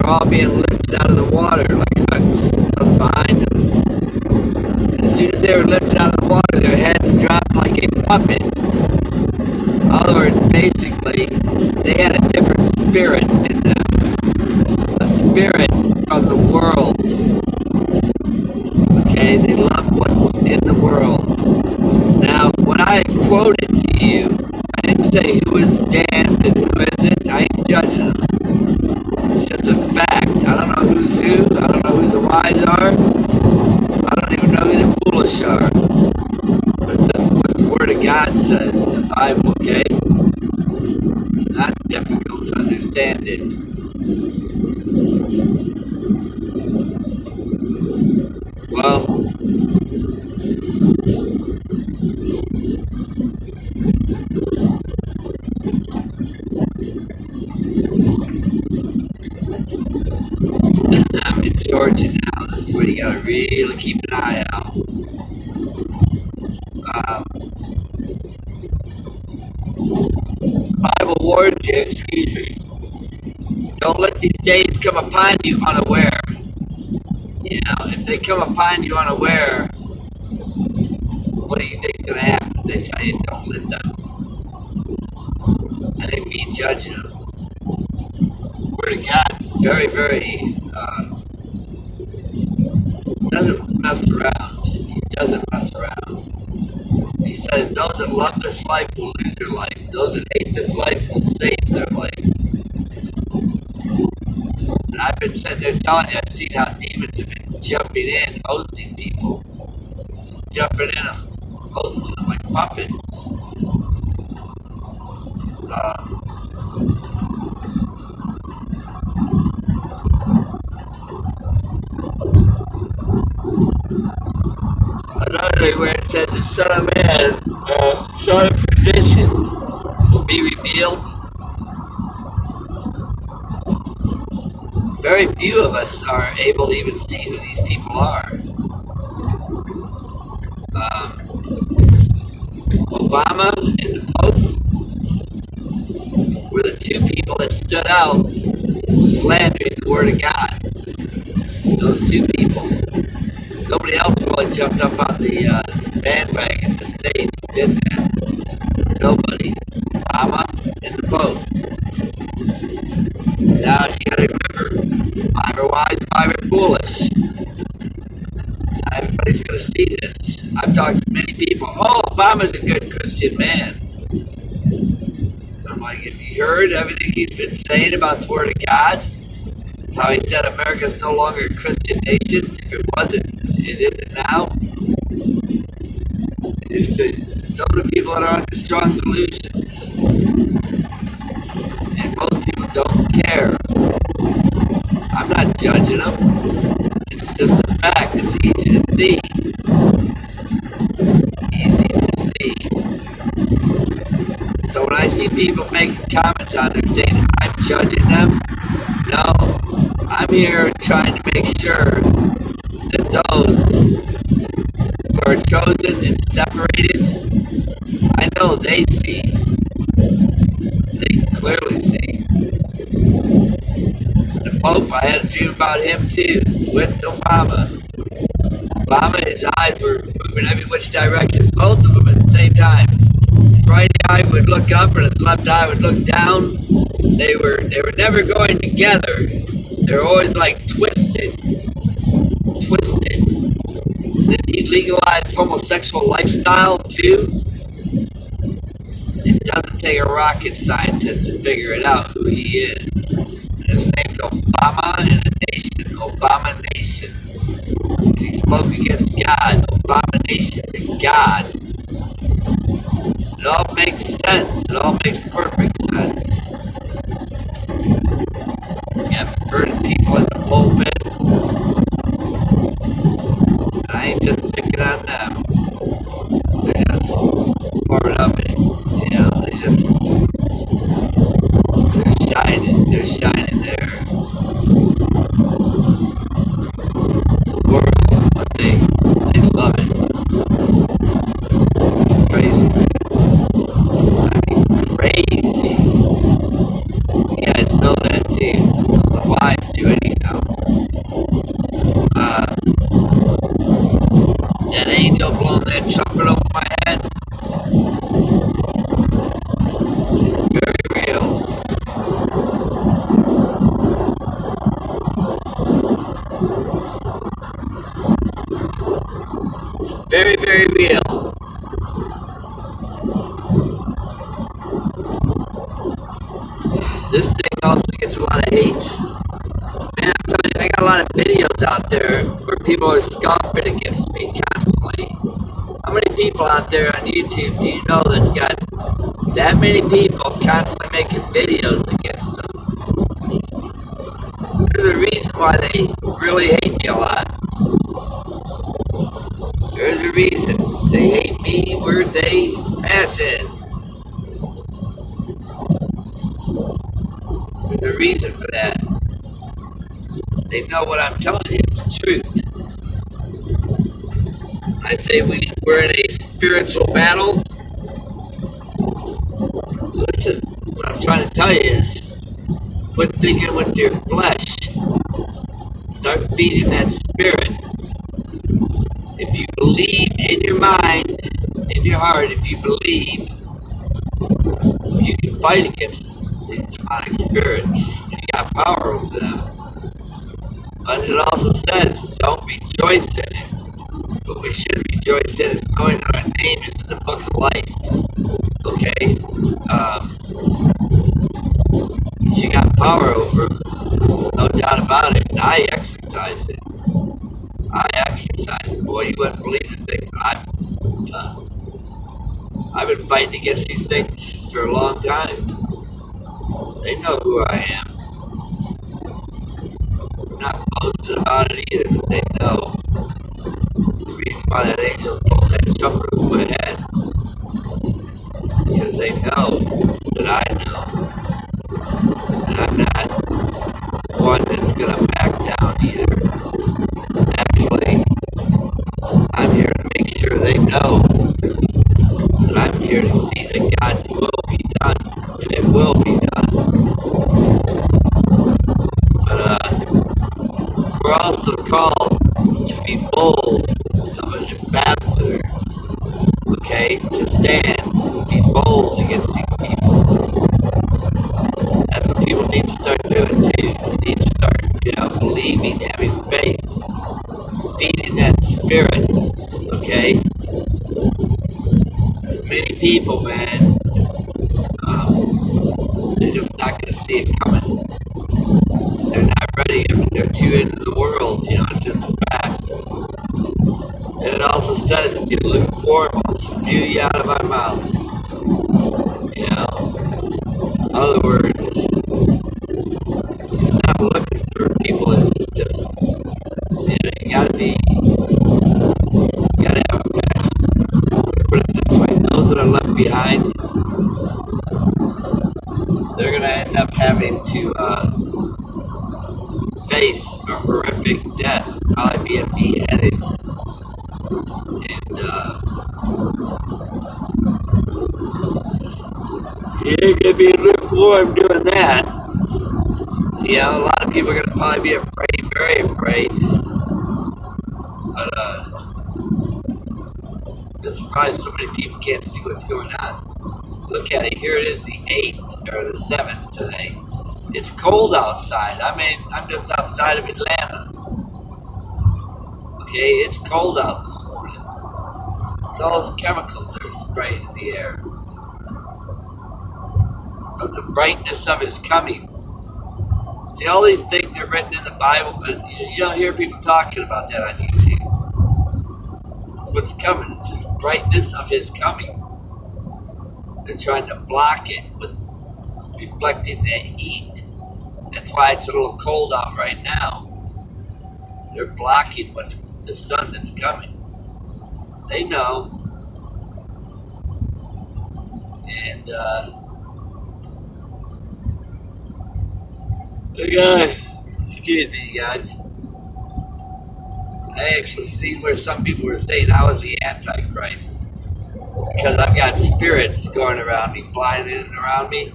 were all being lifted out of the water like hooks from behind them. And as soon as they were lifted out of the water, their heads dropped like a puppet. In other words, basically, they had a different spirit in them. A spirit from the world. Okay, they loved what was in the world. Now, when I quoted to you, I didn't say who is damned and who isn't. I ain't judging them. It's just a fact. I don't know who's who. I don't know who the wise are. I don't even know who the foolish are. But this is what the Word of God says in the Bible, okay? It's not difficult to understand it. Well, I'm in Georgia now. This is where you gotta really keep an eye out. Bible warned you, excuse me. Don't let these days come upon you unaware. You know, if they come upon you unaware, what do you think is going to happen if they tell you don't let them? I think me judging them. The Word of God very, very, doesn't mess around. He doesn't mess around. He says those that love this life will lose their life. Those that hate this life will save their life. And I've been sitting there telling you, I've seen how demons have been jumping in, hosting people. Just jumping in them, hosting them like puppets. Another where it said the Son of Man, son of perdition, will be revealed. Very few of us are able to even see who these people are. Obama and the Pope were the two people that stood out slandering the Word of God. Those two people. Nobody else really jumped up on the bandwagon, the stage, did that. Nobody. Obama and the Pope. Now you gotta remember, 5 are wise, 5 are foolish. Not everybody's gonna see this. I've talked to many people. Oh, Obama's a good Christian man. I'm like, have you heard everything he's been saying about the Word of God? How he said America's no longer a Christian nation. If it wasn't, it isn't now. It's to those are people that are under strong delusions. And most people don't care. I'm not judging them. It's just a fact. It's easy to see. Easy to see. So when I see people making comments on there saying I'm judging them, no. I'm here trying to make sure that those who are chosen and separated, I know they see. They clearly see. The Pope, I had a dream about him too, with Obama. Obama, his eyes were moving every which direction, both of them at the same time. His right eye would look up and his left eye would look down. They were never going together. They're always like twisted. Then he legalized homosexual lifestyle too. It doesn't take a rocket scientist to figure it out who he is. And his name's Obama and a nation, Obama Nation. And he spoke against God, Abomination to God. It all makes sense. It all makes perfect sense. You have perverted people in the pulpit. And I ain't just picking on them. They're just part of it. You know, they're shining. They're shining there. The world, but they love it. It's crazy. I mean, crazy. You guys know that too. The eyes do anyhow. That angel blowing that trumpet over my head, very real. Very, very real. This thing also gets a lot of hate. Man, I'm telling you, I got a lot of videos out there where people are scoffing against me constantly. How many people out there on YouTube do you know that's got that many people constantly making videos against them? There's a reason why they really hate me a lot. There's a reason. They hate me where they passion. There's a reason for that. They know what I'm telling you is the truth. I say we're in a spiritual battle. Listen, what I'm trying to tell you is quit thinking with your flesh. Start feeding that spirit. If you believe in your mind, in your heart, if you believe, you can fight against these demonic spirits. You got power over them. But it also says, don't rejoice in it. What we should rejoice in is knowing that our name is in the book of life. Okay? But you got power over them. There's no doubt about it. And I exercise it. I exercise it. Boy, you wouldn't believe the things I've done. I've been fighting against these things for a long time. They know who I am. I'm not boasting about it either, but they know. It's the reason why that angel's blowing that trumpet over my head. Because they know that I know. And I'm not one that's going to back down either. Actually, I'm here to make sure they know that I'm here to see that God's will be done. And it will be done. But we're also called to be bold of ambassadors. Okay? To stand and be bold against these people. That's what people need to start doing too. They need to start, believing, having faith, feeding that spirit. Okay? Many people, man, they're just not going to see it coming. They're not ready. I mean, they're too into the world. It's just a fact. And it also says, if you're lukewarm, I'll spew you out of my mouth. In other words, he's not looking for people that's just, you gotta have a passion. Put it this way, those that are left behind, they're gonna end up having to face a horrific death, probably being beheaded. And you ain't gonna be lukewarm doing that. A lot of people are gonna probably be afraid, very afraid. But I'm surprised so many people can't see what's going on. Look at it. Here it is, the 8th or the 7th today. It's cold outside. I mean, I'm just outside of Atlanta. Okay, it's cold out this morning. It's all those chemicals that are spraying in the air. Of the brightness of his coming. See, all these things are written in the Bible, but you don't hear people talking about that on YouTube. It's what's coming. It's this brightness of his coming. They're trying to block it with reflecting that heat. That's why it's a little cold out right now. They're blocking the sun that's coming. They know. And the guy, excuse me guys, I actually seen where some people were saying I was the Antichrist. Because I've got spirits going around me, flying in and around me.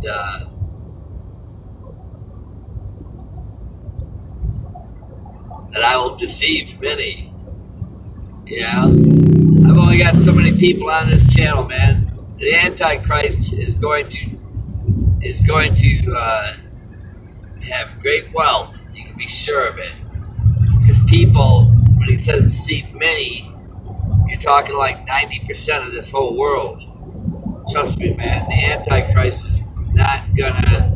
that I will deceive many. Yeah, I've only got so many people on this channel, man. The Antichrist is going to have great wealth. You can be sure of it. Because people, when he says deceive many, you're talking like 90% of this whole world. Trust me, man. The Antichrist is not gonna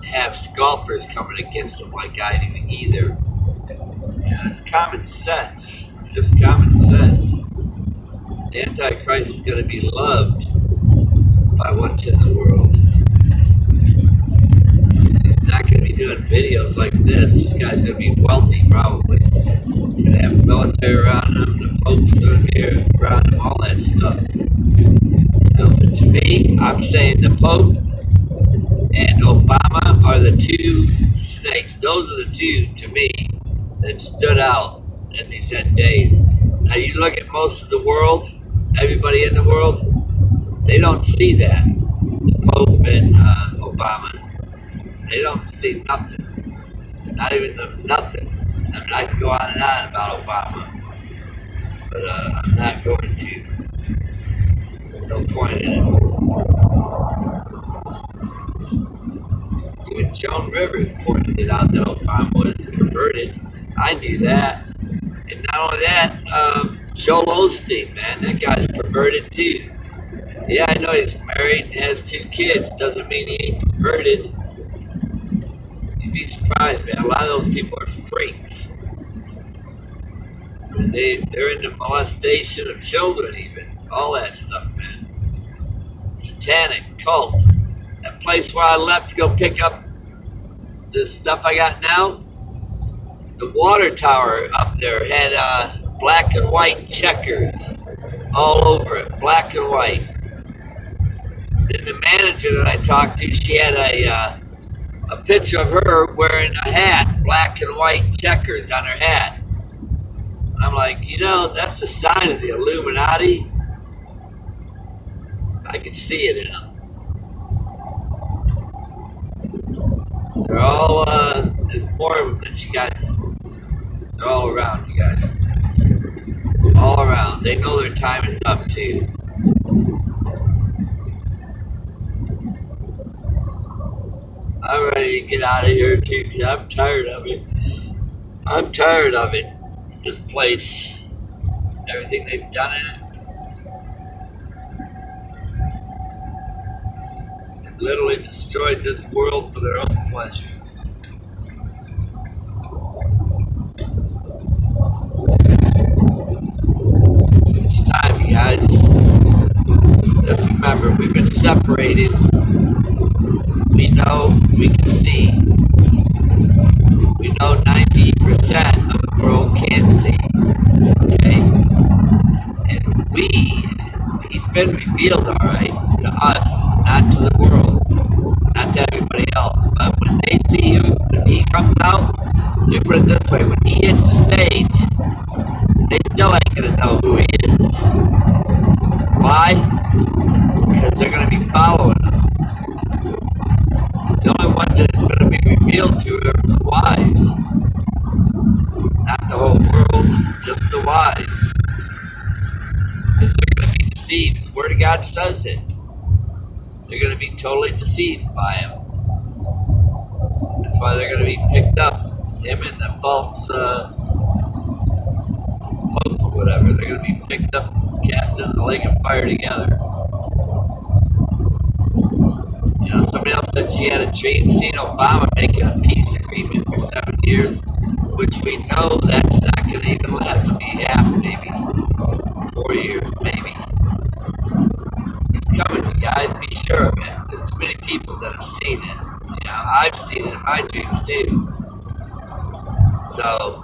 have scalpers coming against him like I do either. Yeah, it's common sense. It's just common sense. The Antichrist is going to be loved by what's in the world. He's not going to be doing videos like this. This guy's going to be wealthy, probably. He's going to have military around him, the Pope's going to be around him, all that stuff. But to me, I'm saying the Pope and Obama are the two snakes. Those are the two, to me, that stood out in these end days. Now you look at most of the world, everybody in the world, they don't see that. The Pope and Obama, they don't see nothing. Not even nothing. I mean, I could go on and on about Obama, but I'm not going to. No point in it. Even Joan Rivers pointed it out that Obama was perverted. I knew that. And not only that, Joel Osteen, man, that guy's perverted too. Yeah, I know he's married and has 2 kids. Doesn't mean he ain't perverted. You'd be surprised, man. A lot of those people are freaks. And they're into molestation of children even. All that stuff, man. Satanic cult. That place where I left to go pick up this stuff I got now, the water tower up there had black and white checkers all over it, black and white. And the manager that I talked to, she had a picture of her wearing a hat, black and white checkers on her hat. I'm like, you know, that's a sign of the Illuminati. I could see it in them. They're all, there's more of them than you guys. They're all around, you guys. All around. They know their time is up, too. I'm ready to get out of here, too, because I'm tired of it. I'm tired of it. This place. Everything they've done in it. They've literally destroyed this world for their own pleasures. It's time, you guys. Just remember, we've been separated. We know, we can see. We know 90% of the world can't see. Okay? And he's been revealed, alright, to us, not to the world, not to everybody else. But when they see him, when he comes out, let me put it this way, when he hits the stage, they still ain't gonna know who he is. Why? Because they're gonna be following him. The only ones that it's going to be revealed to are the wise. Not the whole world, just the wise. Because they're going to be deceived. The Word of God says it. They're going to be totally deceived by him. That's why they're going to be picked up. Him and the false pope or whatever. They're going to be picked up, cast into the lake of fire together. You know, somebody else said she had a dream seeing Obama making a peace agreement for 7 years, which we know that's not going to even last. It'll be half, maybe 4 years, maybe. It's coming, you guys. Be sure of it. There's too many people that have seen it. You know, I've seen it in my dreams too. So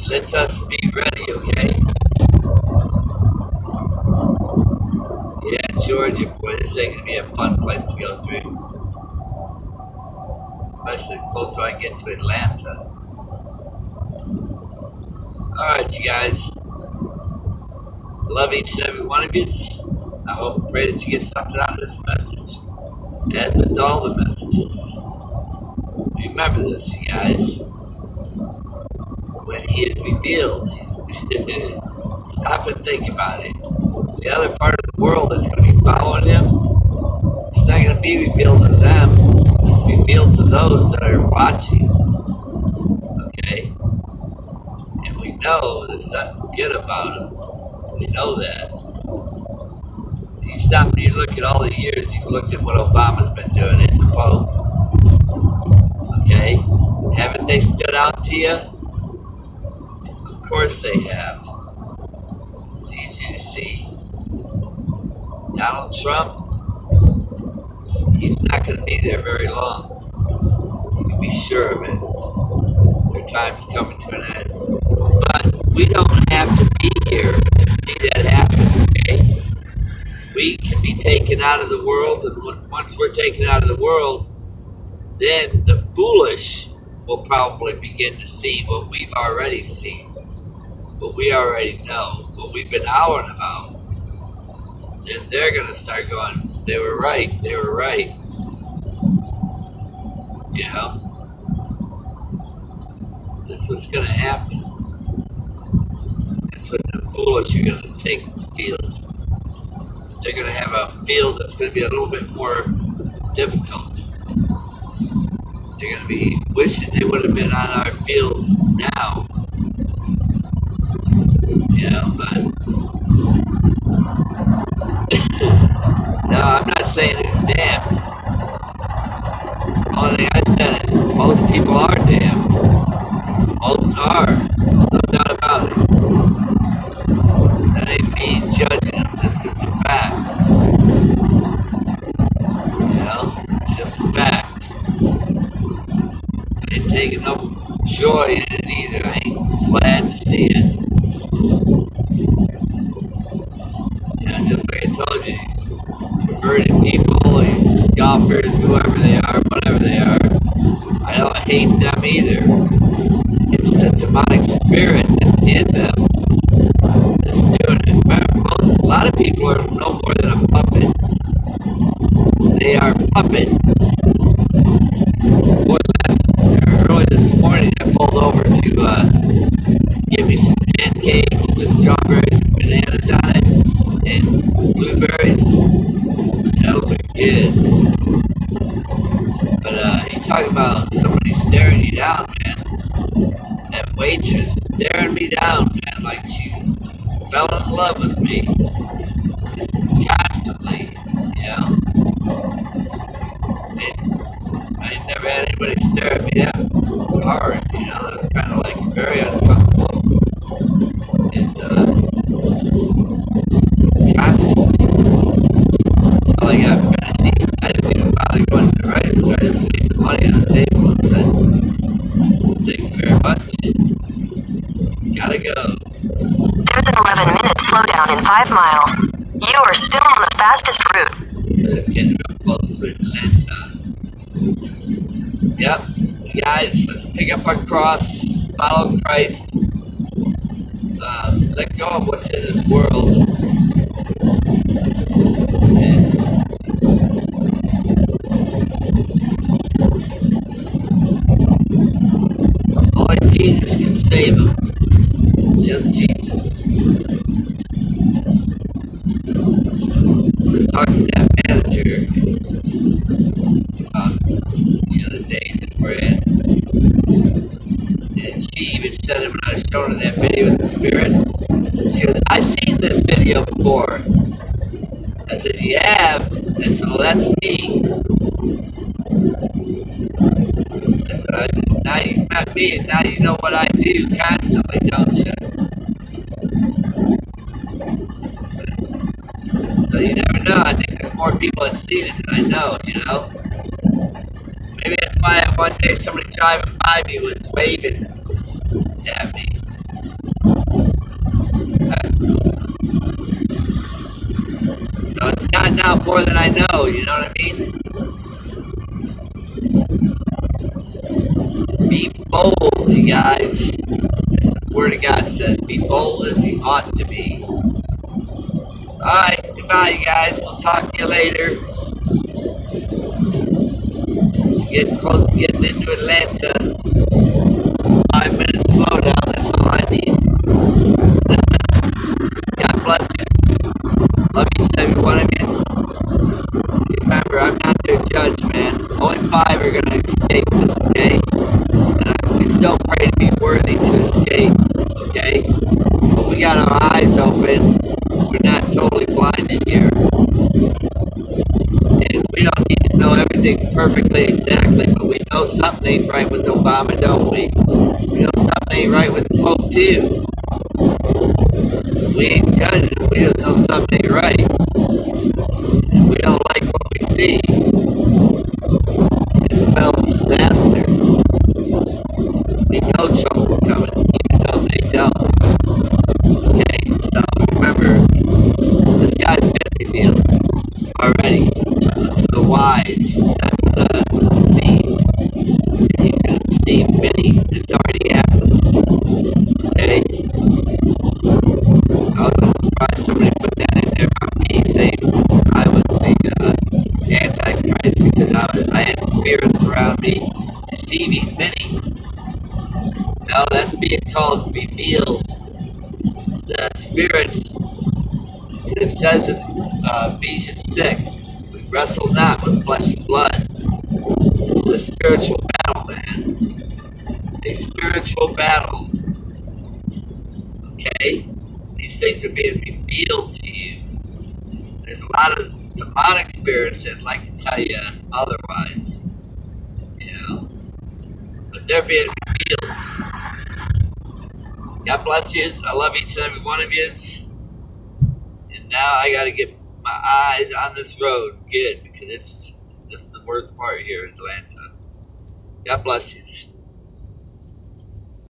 let us be ready, okay? Yeah, Georgia, boy, this ain't gonna be a fun place to go through. Especially the closer I get to Atlanta. Alright, you guys. Love each and every one of you. I hope and pray that you get something out of this message. As with all the messages. Remember this, you guys. When he is revealed, stop and think about it. The other part of the world that's going to be following him, it's not going to be revealed to them. It's revealed to those that are watching. Okay? And we know there's nothing good about him. We know that. You stop and you look at all the years you've looked at what Obama's been doing in the Pope. Okay? Haven't they stood out to you? Of course they have. It's easy to see. Donald Trump, he's not going to be there very long. You can be sure of it. Their time's coming to an end. But we don't have to be here to see that happen, okay? We can be taken out of the world, and once we're taken out of the world, then the foolish will probably begin to see what we've already seen, what we already know, what we've been howling about. Then they're going to start going, they were right, they were right. You know? That's what's going to happen. That's what the foolish are going to take the field. They're going to have a field that's going to be a little bit more difficult. They're going to be wishing they would have been on our field now. You know, but no, I'm not saying it's damned. The only thing I said is most people are damned. Most are. No doubt about it. That ain't me judging them. That's just a fact. You know? It's just a fact. I ain't taking no joy in it either. I ain't glad to see it. You know, just like I told you, these perverted people, these scoffers, whoever they are, whatever they are, I don't hate them either. It's the demonic spirit that's in them that's doing it. Remember, a lot of people are no more than a puppet. They are puppets. Boy, early this morning I pulled over to get me some pancakes with strawberries and bananas on it and blueberries. That'll be good. But you talk about somebody staring you down, man. That waitress staring me down, man, like she fell in love with me. Just constantly, you know. And I ain't never had anybody stare at me that hard, you know. It was kind of like very uncomfortable. And constantly, until I got finished eating, I didn't even bother going to the register. I just laid the money on the table and said, "Thank you very much. Gotta go." There's an 11-minute slowdown in 5 miles. You are still on the fastest route. Getting real close to Atlanta. Yep. Guys, let's pick up our cross, follow Christ, let go of what's in this world. And only Jesus can save them. Just Jesus. I talked to that manager about the days that we're in. And she even said it when I was showing her that video with the spirits. She goes, "I've seen this video before." I said, "You have?" I said, "Well, that's me." I said, "Now you've met me, and now you know what I do constantly, don't you?" So you never know. I think there's more people that seen it than I know, you know? Maybe that's why one day somebody driving by me was waving at me. So it's gotten out more than I know, you know what I mean? Be bold, you guys. That's what the Word of God says. Be bold as you ought to be. Alright, goodbye, you guys. We'll talk to you later. Getting close to getting into Atlanta. 5 minutes slowdown, that's all I need. God bless you. Love each and every one of you. Remember, I'm not their judge, man. Only 5 are going to escape this, okay? And we still pray to be worthy to escape, okay? But we got our eyes open. We're not totally blinded here. And we don't need to know everything perfectly exactly, but we know something ain't right with Obama, don't we? We know something ain't right with the Pope, too. We ain't judging them, we just know something ain't right. And we don't like what we see. It spells disaster. We know trouble's coming, even though they don't. Okay, so remember, this guy's been revealed already to the wise, not to the deceived. And he's going to deceive many. It's already happened. Okay? I was not surprised somebody put that in there about me, saying I was the Antichrist because I had spirits around me deceiving many. No, that's being called revealed. The spirits, it says in Ephesians 6, we wrestle not with flesh and blood. It's a spiritual battle, man. A spiritual battle. Okay? These things are being revealed to you. There's a lot of demonic spirits that like to tell you otherwise. You know? But they're being revealed. God bless you. I love each and every one of you. And now I got to get my eyes on this road good because this is the worst part here in Atlanta. God bless you.